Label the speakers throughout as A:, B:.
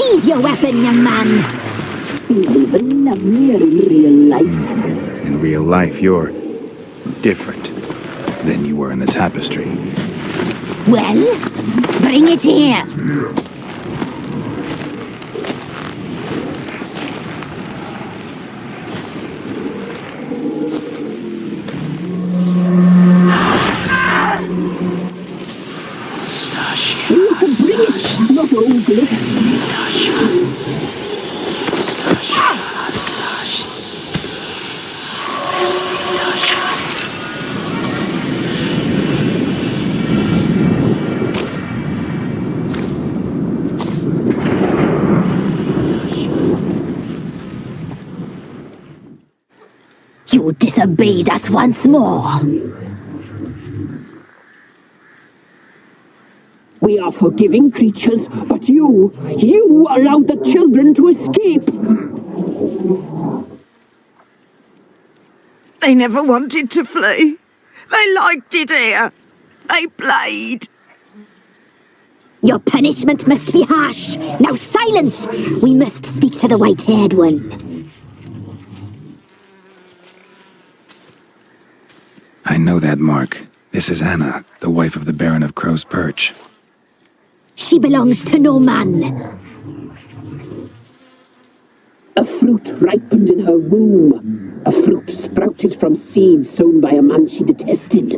A: Sheathe your weapon, young man.
B: You even love me in real life.
C: In real life, you're different than you were in the tapestry.
A: Well, bring it here.
B: Bring it, not old glitter.
A: You disobeyed us once more.
B: We are forgiving creatures, but you allowed the children to escape.
D: They never wanted to flee. They liked it here. They played.
A: Your punishment must be harsh. Now silence! We must speak to the white-haired one.
C: I know that mark. This is Anna, the wife of the Baron of Crow's Perch.
A: She belongs to no man.
B: A fruit ripened in her womb. A fruit sprouted from seeds sown by a man she detested.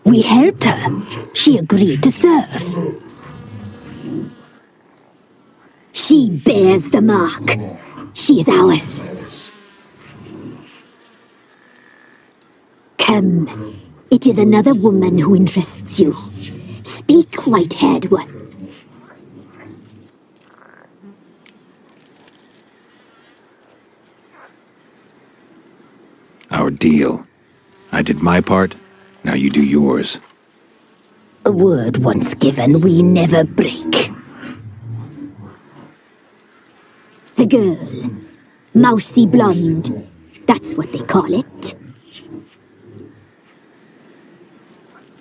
A: We helped her. She agreed to serve. She bears the mark. She is ours. Come. It is another woman who interests you. Speak, white-haired one.
C: Our deal. I did my part, now you do yours.
A: A word once given, we never break. The girl. Mousy blonde. That's what they call it.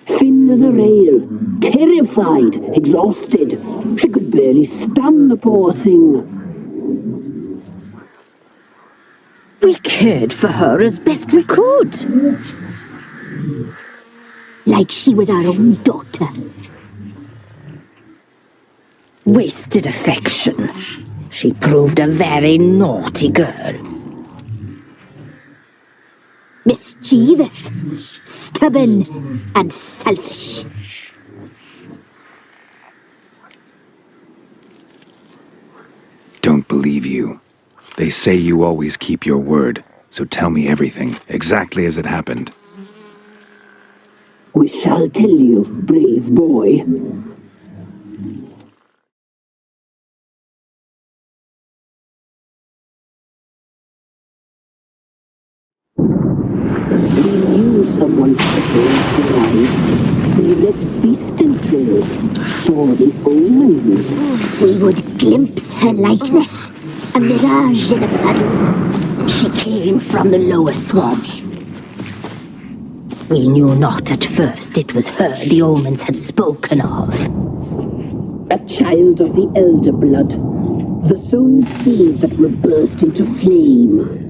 B: Thin as a rail, terrified, exhausted. She could barely stand, the poor thing.
A: We cared for her as best we could. Like she was our own daughter. Wasted affection. She proved a very naughty girl. Mischievous, stubborn, and selfish.
C: Don't believe you. They say you always keep your word, so tell me everything, exactly as it happened.
B: We shall tell you, brave boy. We knew someone supposed to arrive. We read beast entrails, saw the omens.
A: We would glimpse her likeness, a mirage in a puddle. She came from the lower swamp. We knew not at first it was her the omens had spoken of.
B: A child of the elder blood, the sown seed that will burst into flame.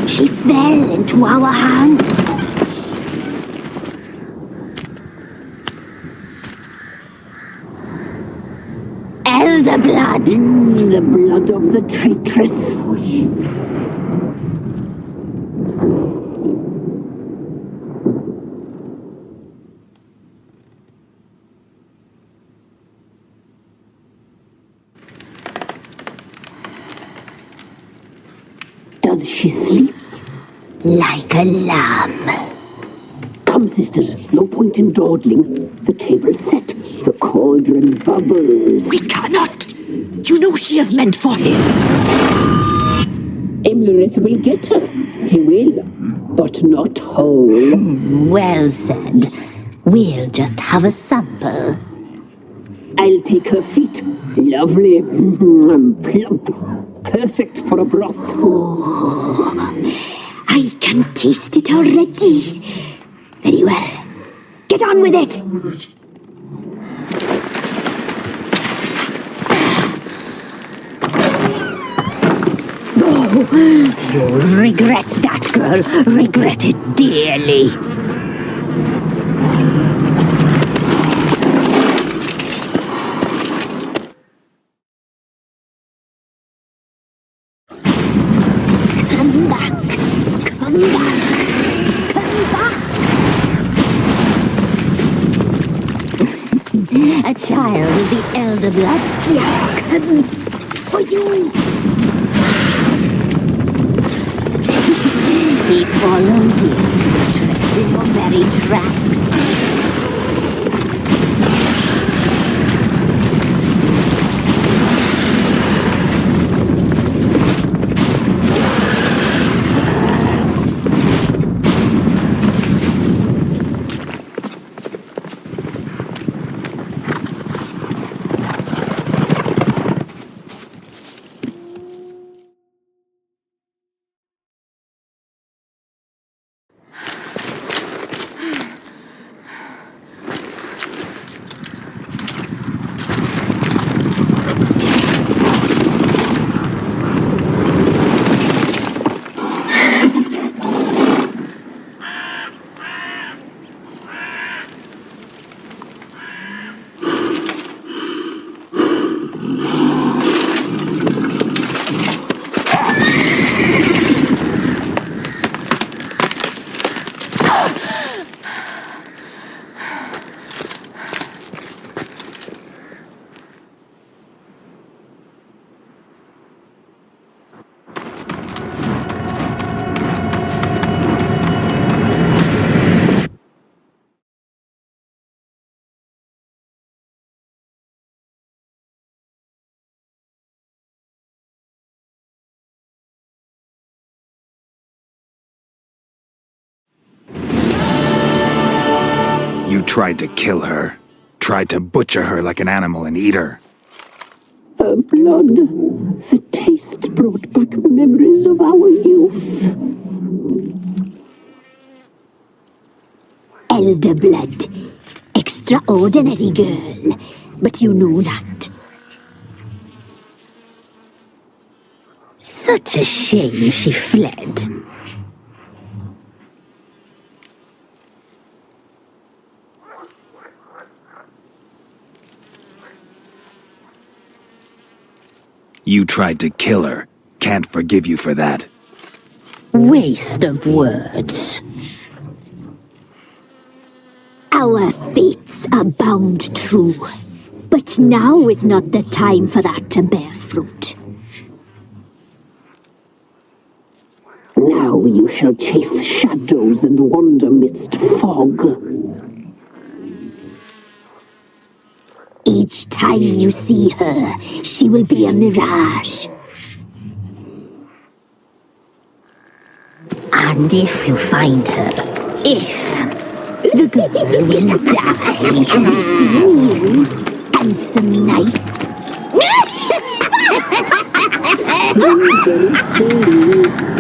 A: She fell into our hands. Elder blood.
B: The blood of the traitress. Does she sleep?
A: Like a lamb.
B: Come, sisters, no point in dawdling. The table's set, the cauldron bubbles.
E: We cannot! You know she is meant for him.
B: Imlerith will get her. He will, but not whole.
A: Well said. We'll just have a sample.
B: I'll take her feet. Lovely. Plump. perfect for a broth.
A: I can taste it already. Very well. Get on with it. You'll regret that, girl. Regret it dearly. Come back. Come back. Come back. A child of the elder blood has come for you. He follows you, treads in your very tracks.
C: You tried to kill her. Tried to butcher her like an animal and eat her.
B: Her blood. The taste brought back memories of our youth.
A: Elder blood. Extraordinary girl. But you know that. Such a shame she fled.
C: You tried to kill her. Can't forgive you for that.
A: Waste of words. Our fates are bound true. But now is not the time for that to bear fruit.
B: Now you shall chase shadows and wander midst fog.
A: Each time you see her, she will be a mirage. And if you find her, the girl will die. Seeing you, handsome knight.
B: Very soon.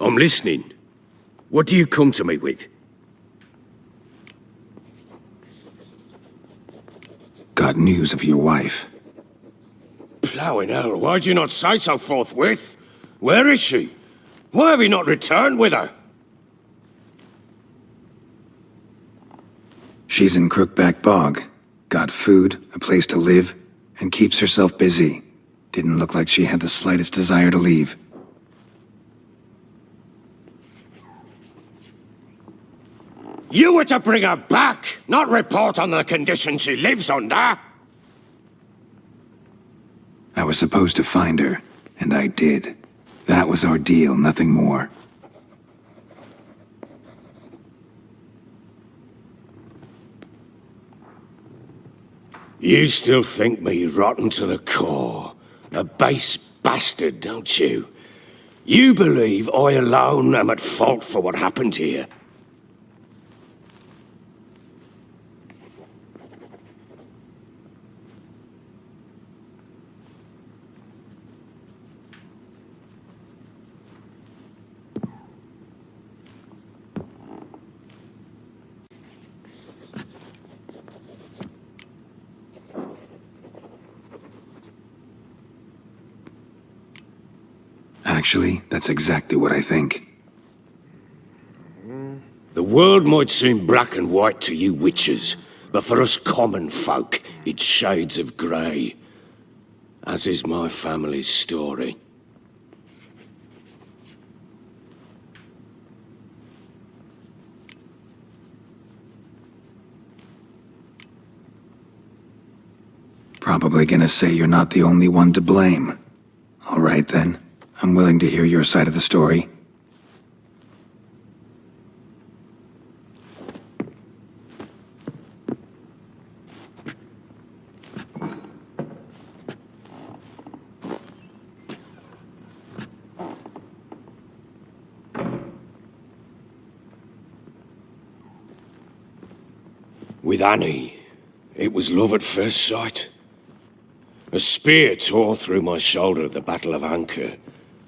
F: I'm listening. What do you come to me with?
C: Got news of your wife.
F: Plowing hell, why'd you not say so forthwith? Where is she? Why have you not returned with her?
C: She's in Crookback Bog. Got food, a place to live, and keeps herself busy. Didn't look like she had the slightest desire to leave.
F: You were to bring her back, not report on the condition she lives under.
C: I was supposed to find her, and I did. That was our deal, nothing more.
F: You still think me rotten to the core. A base bastard, don't you? You believe I alone am at fault for what happened here.
C: Actually, that's exactly what I think.
F: The world might seem black and white to you witches, but for us common folk, it's shades of grey. As is my family's story.
C: Probably gonna say you're not the only one to blame. All right then, I'm willing to hear your side of the story.
F: With Annie, it was love at first sight. A spear tore through my shoulder at the Battle of Anchor.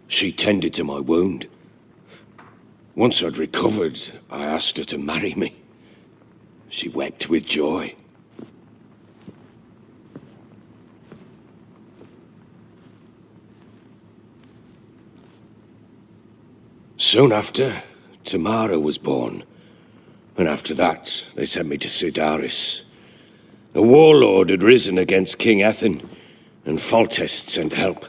F: She tended to my wound. Once I'd recovered, I asked her to marry me. She wept with joy. Soon after, Tamara was born. And after that, they sent me to Sidaris. A warlord had risen against King Ethan, and Foltest sent help.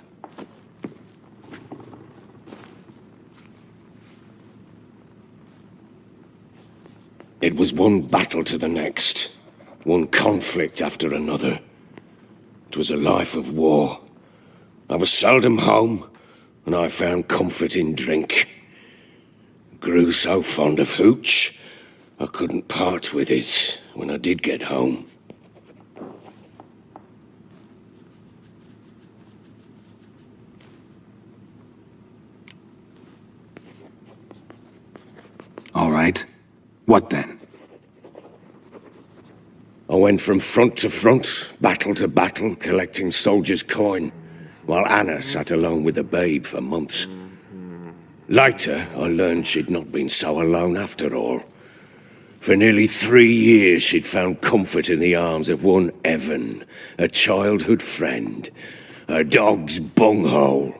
F: It was one battle to the next, one conflict after another. It was a life of war. I was seldom home, and I found comfort in drink. Grew so fond of hooch, I couldn't part with it when I did get home.
C: All right. What then?
F: I went from front to front, battle to battle, collecting soldiers' coin, while Anna sat alone with the babe for months. Later, I learned she'd not been so alone after all. For nearly 3 years, she'd found comfort in the arms of one Evan, a childhood friend, a dog's bunghole.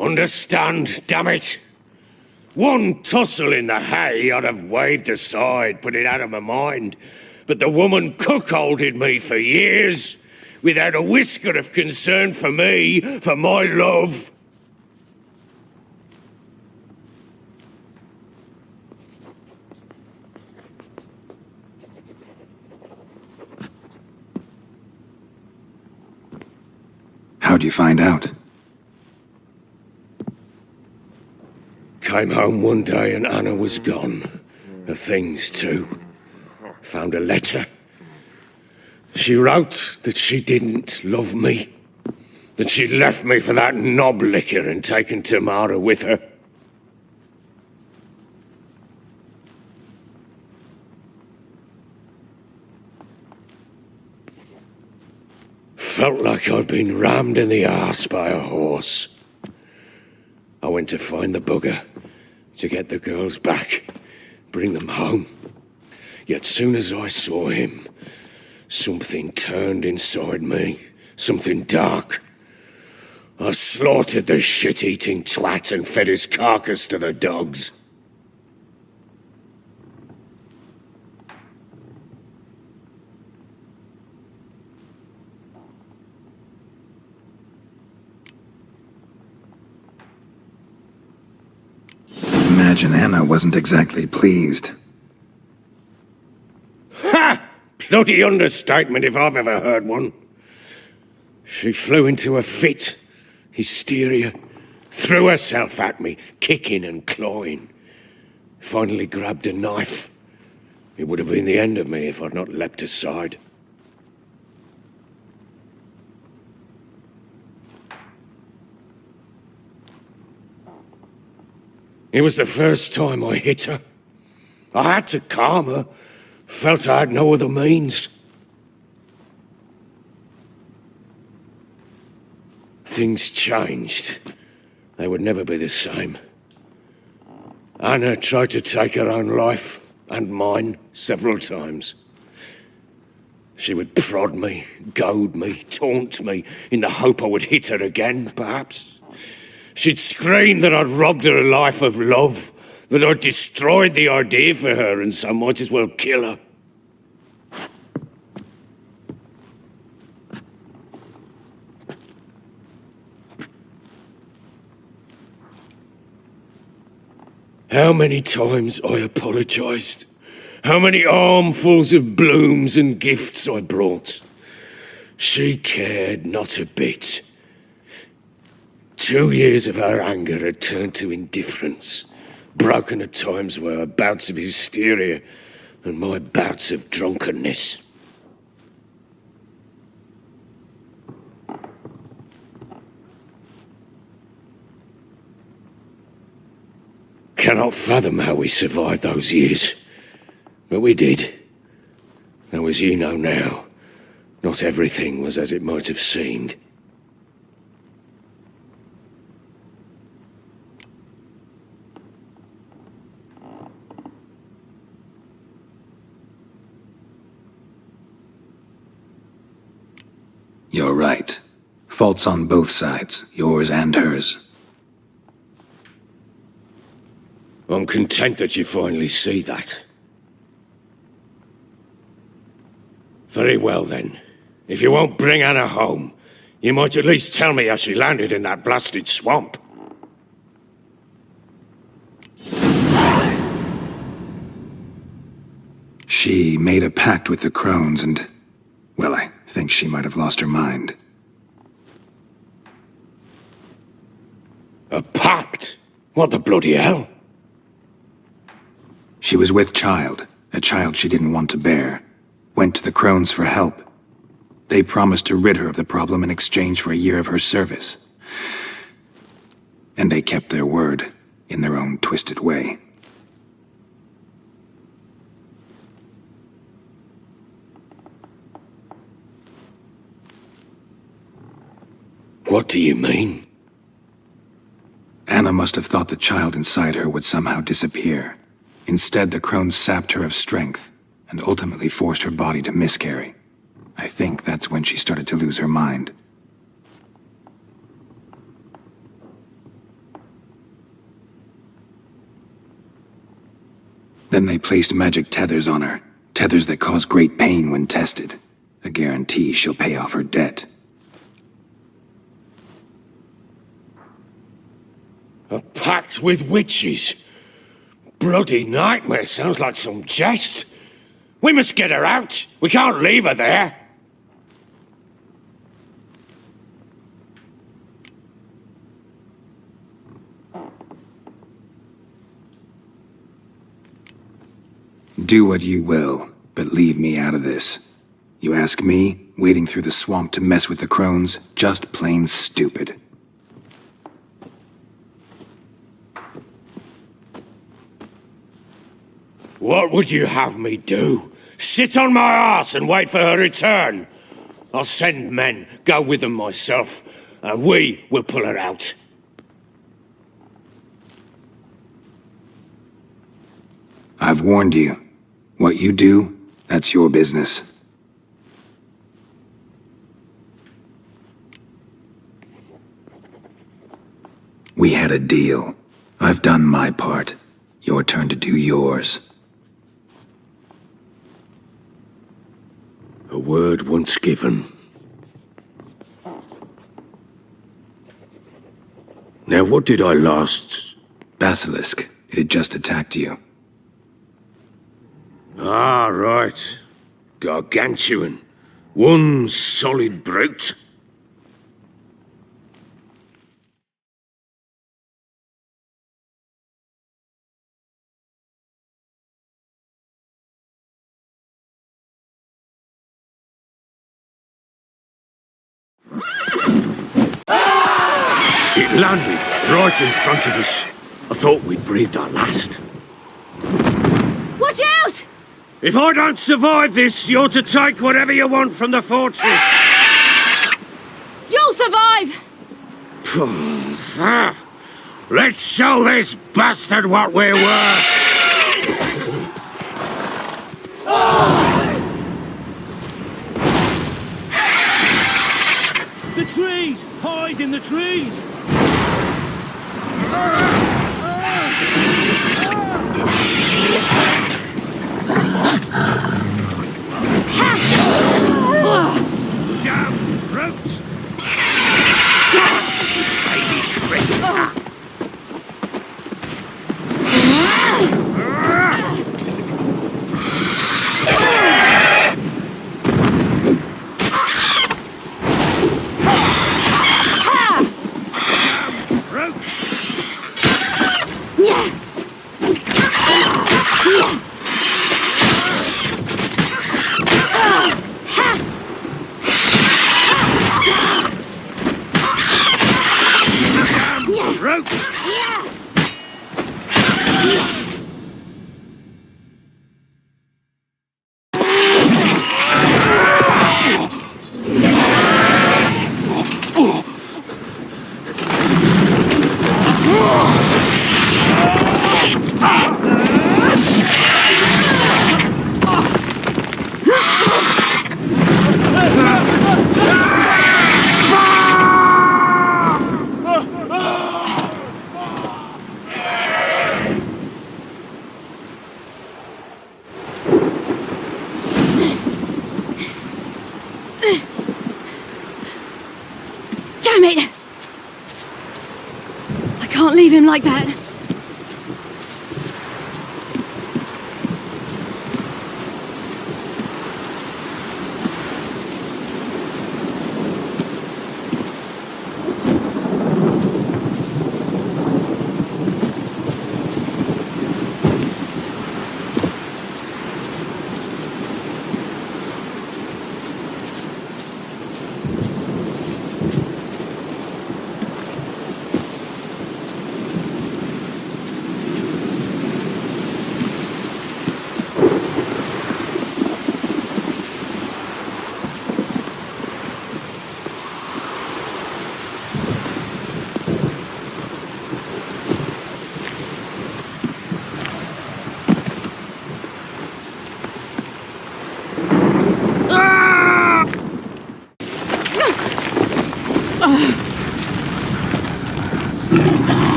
F: Understand, damn it! One tussle in the hay I'd have waved aside, put it out of my mind. But the woman cuckolded me for years, without a whisker of concern for me, for my love.
C: How'd you find out?
F: Came home one day and Anna was gone. Her things too. Found a letter. She wrote that she didn't love me. That she'd left me for that knob licker and taken Tamara with her. felt like I'd been rammed in the arse by a horse. I went to find the bugger, to get the girls back, bring them home. Yet soon as I saw him, something turned inside me, something dark. I slaughtered the shit-eating twat and fed his carcass to the dogs.
C: Imagine Anna wasn't exactly pleased.
F: Ha! Bloody understatement if I've ever heard one. She flew into a fit, hysteria, threw herself at me, kicking and clawing. Finally grabbed a knife. It would have been the end of me if I'd not leapt aside. It was the first time I hit her. I had to calm her. Felt I had no other means. Things changed. They would never be the same. Anna tried to take her own life, and mine, several times. She would prod me, goad me, taunt me, in the hope I would hit her again, perhaps. She'd scream that I'd robbed her a life of love, that I'd destroyed the idea for her and so might as well kill her. How many times I apologized. How many armfuls of blooms and gifts I brought. She cared not a bit. 2 years of her anger had turned to indifference, broken at times by her bouts of hysteria and my bouts of drunkenness. Cannot fathom how we survived those years, but we did. Though as you know now, not everything was as it might have seemed.
C: You're right. Faults on both sides, yours and hers.
F: I'm content that you finally see that. Very well then. If you won't bring Anna home, you might at least tell me how she landed in that blasted swamp.
C: She made a pact with the crones and, well, I think she might have lost her mind.
F: A pact? What the bloody hell?
C: She was with child, a child she didn't want to bear. Went to the crones for help. They promised to rid her of the problem in exchange for a year of her service. And they kept their word, in their own twisted way.
F: What do you mean?
C: Anna must have thought the child inside her would somehow disappear. Instead, the crones sapped her of strength, and ultimately forced her body to miscarry. I think that's when she started to lose her mind. Then they placed magic tethers on her, tethers that cause great pain when tested. A guarantee she'll pay off her debt.
F: A pact with witches? Bloody nightmare, sounds like some jest. We must get her out. We can't leave her there.
C: Do what you will, but leave me out of this. You ask me, wading through the swamp to mess with the crones, just plain stupid.
F: What would you have me do? Sit on my arse and wait for her return? I'll send men, go with them myself, and we will pull her out.
C: I've warned you. What you do, that's your business. We had a deal. I've done my part. Your turn to do yours.
F: A word once given. Now, what did I last...
C: Basilisk. It had just attacked you.
F: Ah, right. Gargantuan. One solid brute. It landed right in front of us. I thought we'd breathed our last.
E: Watch out!
F: If I don't survive this, you're to take whatever you want from the fortress.
E: You'll survive!
F: Let's show this bastard what we're worth. The trees! Hide in the trees! Damn roots! Baby creep!
E: Damn it! I can't leave him like that.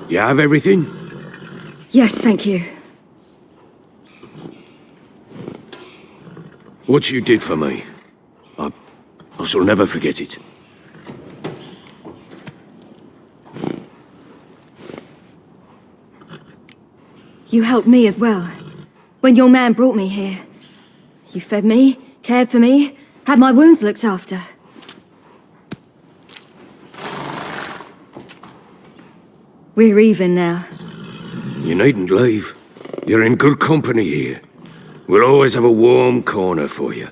F: You have everything?
E: Yes, thank you.
F: What you did for me, I shall never forget it.
E: You helped me as well. When your man brought me here. You fed me, cared for me, had my wounds looked after. We're even now.
F: You needn't leave. You're in good company here. We'll always have a warm corner for you.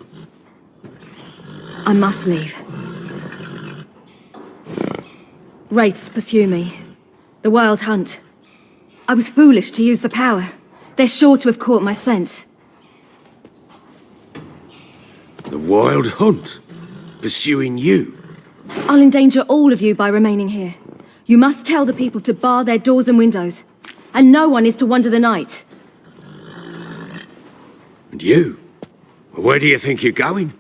E: I must leave. Wraiths pursue me. The Wild Hunt. I was foolish to use the power. They're sure to have caught my scent.
F: The Wild Hunt? Pursuing you?
E: I'll endanger all of you by remaining here. You must tell the people to bar their doors and windows. And no one is to wander the night.
F: And you? Where do you think you're going?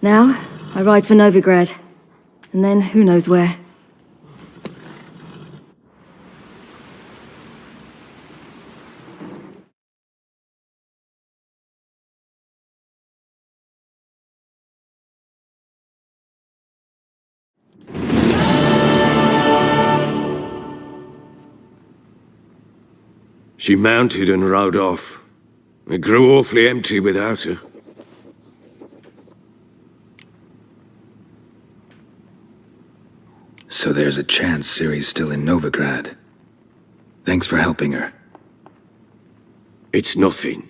E: Now, I ride for Novigrad. And then, who knows where.
F: She mounted and rode off. It grew awfully empty without her.
C: So there's a chance Ciri's still in Novigrad. Thanks for helping her.
F: It's nothing.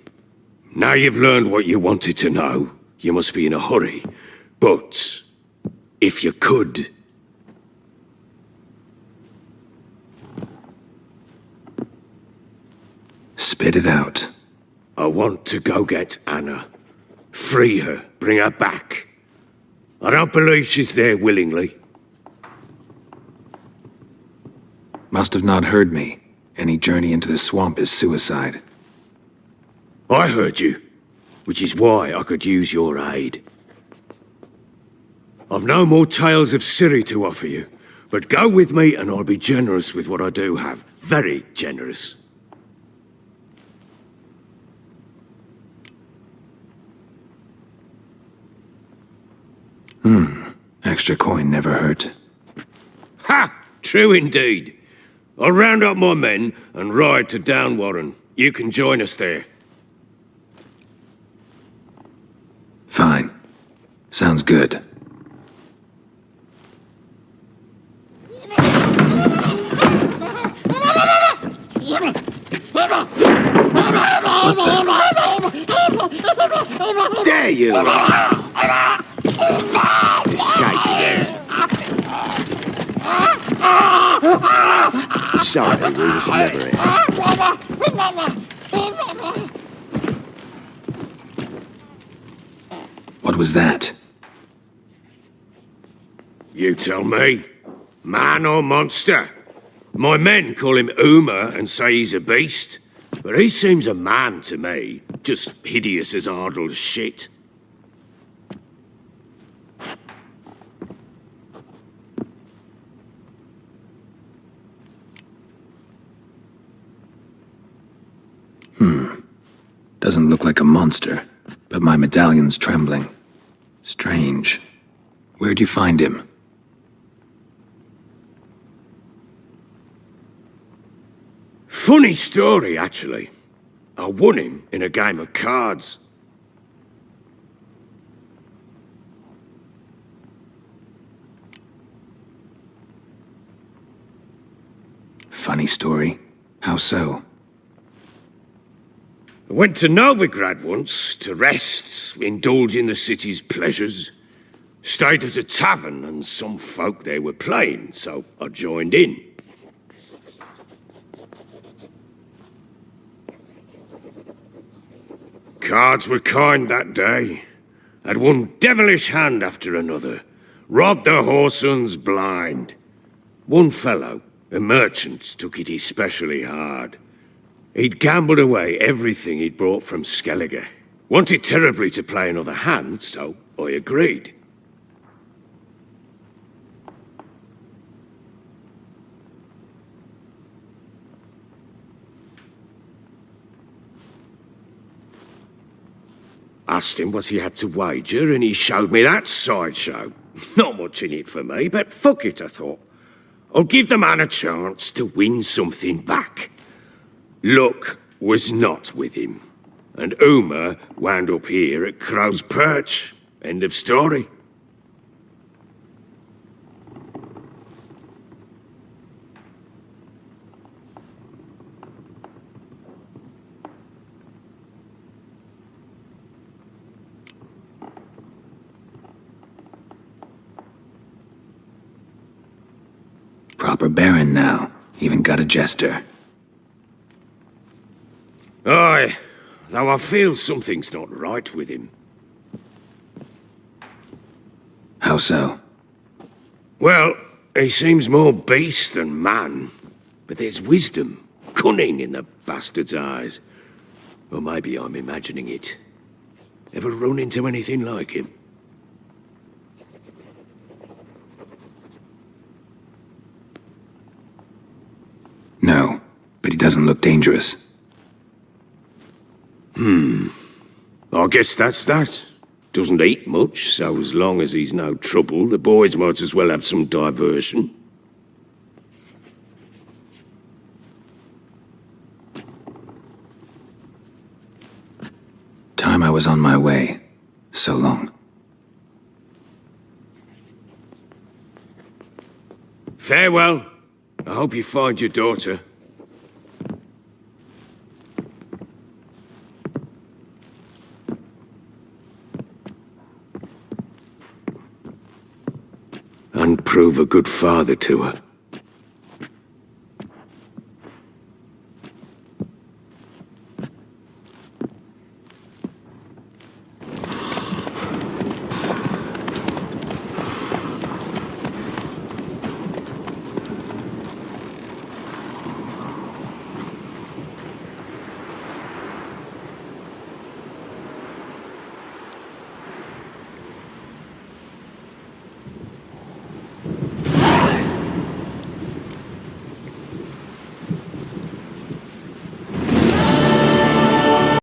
F: Now you've learned what you wanted to know, you must be in a hurry. But, if you could...
C: Spit it out.
F: I want to go get Anna. Free her, bring her back. I don't believe she's there willingly.
C: Must have not heard me. Any journey into the swamp is suicide.
F: I heard you, which is why I could use your aid. I've no more tales of Ciri to offer you, but go with me and I'll be generous with what I do have. Very generous.
C: Extra coin never hurt.
F: Ha! True indeed. I'll round up my men and ride to Downwarren. You can join us there.
C: Fine. Sounds good.
F: There you are! Escaped again. Sorry, we was never here.
C: What was that?
F: You tell me. Man or monster? My men call him Uma and say he's a beast, but he seems a man to me. Just hideous as Ardle's shit.
C: Doesn't look like a monster, but my medallion's trembling. Strange. Where'd you find him?
F: Funny story, actually. I won him in a game of cards.
C: Funny story. How so?
F: I went to Novigrad once to rest, indulge in the city's pleasures. Stayed at a tavern and some folk there were playing, so I joined in. Cards were kind that day. Had one devilish hand after another. Robbed the whoresons blind. One fellow, a merchant, took it especially hard. He'd gambled away everything he'd brought from Skellige. Wanted terribly to play another hand, so I agreed. Asked him what he had to wager, and he showed me that sideshow. Not much in it for me, but fuck it, I thought. I'll give the man a chance to win something back. Luck was not with him, and Uma wound up here at Crow's Perch. End of story.
C: Proper baron now. Even got a jester.
F: Aye, though I feel something's not right with him.
C: How so?
F: Well, he seems more beast than man. But there's wisdom, cunning in the bastard's eyes. Or maybe I'm imagining it. Ever run into anything like him?
C: No, but he doesn't look dangerous.
F: I guess that's that. Doesn't eat much, so as long as he's no trouble, the boys might as well have some diversion.
C: Time I was on my way. So long.
F: Farewell. I hope you find your daughter. And prove a good father to her.